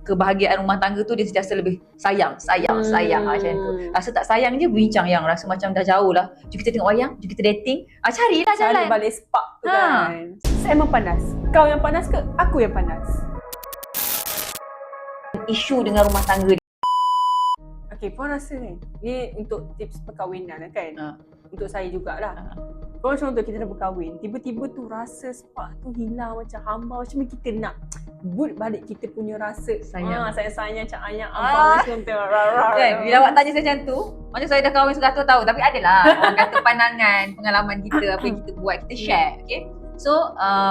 kebahagiaan rumah tangga tu dia sentiasa lebih sayang macam tu. Rasa tak sayang je bincang yang rasa macam dah jauh lah. Jom kita tengok wayang, jom kita dating. Carilah Cari jalan. balik spark tu kan. Saya memang panas. Kau yang panas ke? Aku yang panas. Isu dengan rumah tangga. Okay, Puan rasa ni, ni untuk tips perkahwinan lah kan? Untuk saya jugalah. Kalau contoh kita dah berkahwin, tiba-tiba tu rasa spark tu hilang macam hamba. Macam mana kita nak boot balik kita punya rasa Sayang. sayang macam ayah abang macam tu. Kan, bila awak tanya saya macam tu, macam saya dah kahwin 100 tahun, tapi adalah orang kata pandangan, pengalaman kita, apa yang kita buat, kita share, okay? So,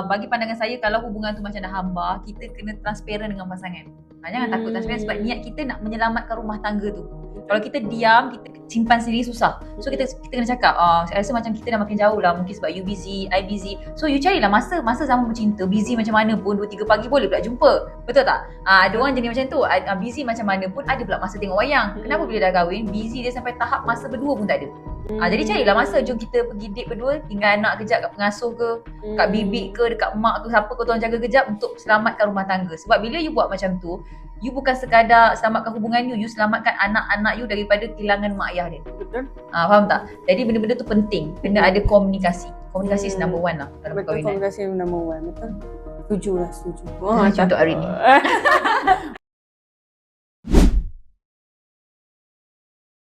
bagi pandangan saya, kalau hubungan tu macam dah hamba, kita kena transparent dengan pasangan. Jangan takut transparent sebab niat kita nak menyelamatkan rumah tangga tu. Kalau kita diam, kita simpan sendiri susah. So kita kena cakap, saya rasa macam kita dah makin jauh lah, mungkin sebab you busy, I busy. So you carilah masa sama bercinta, busy macam mana pun 2-3 pagi boleh pula jumpa. Betul tak? Ada orang jenis macam tu, busy macam mana pun ada pula masa tengok wayang. Kenapa bila dah kahwin, busy dia sampai tahap masa berdua pun tak ada. Jadi carilah masa, jom kita pergi date berdua, tinggal anak kejap kat pengasuh ke, kat bibik ke, dekat mak ke, siapa ke tolong jaga kejap untuk selamatkan rumah tangga. Sebab bila you buat macam tu, you bukan sekadar selamatkan hubungan you selamatkan anak-anak you daripada kehilangan mak ayah dia. Betul. Faham tak? Jadi benda-benda tu penting. Kena ada komunikasi. Komunikasi is number one lah dalam Betul, perkahwinan. komunikasi number one. Betul. Setuju lah, setuju. Macam untuk hari ni.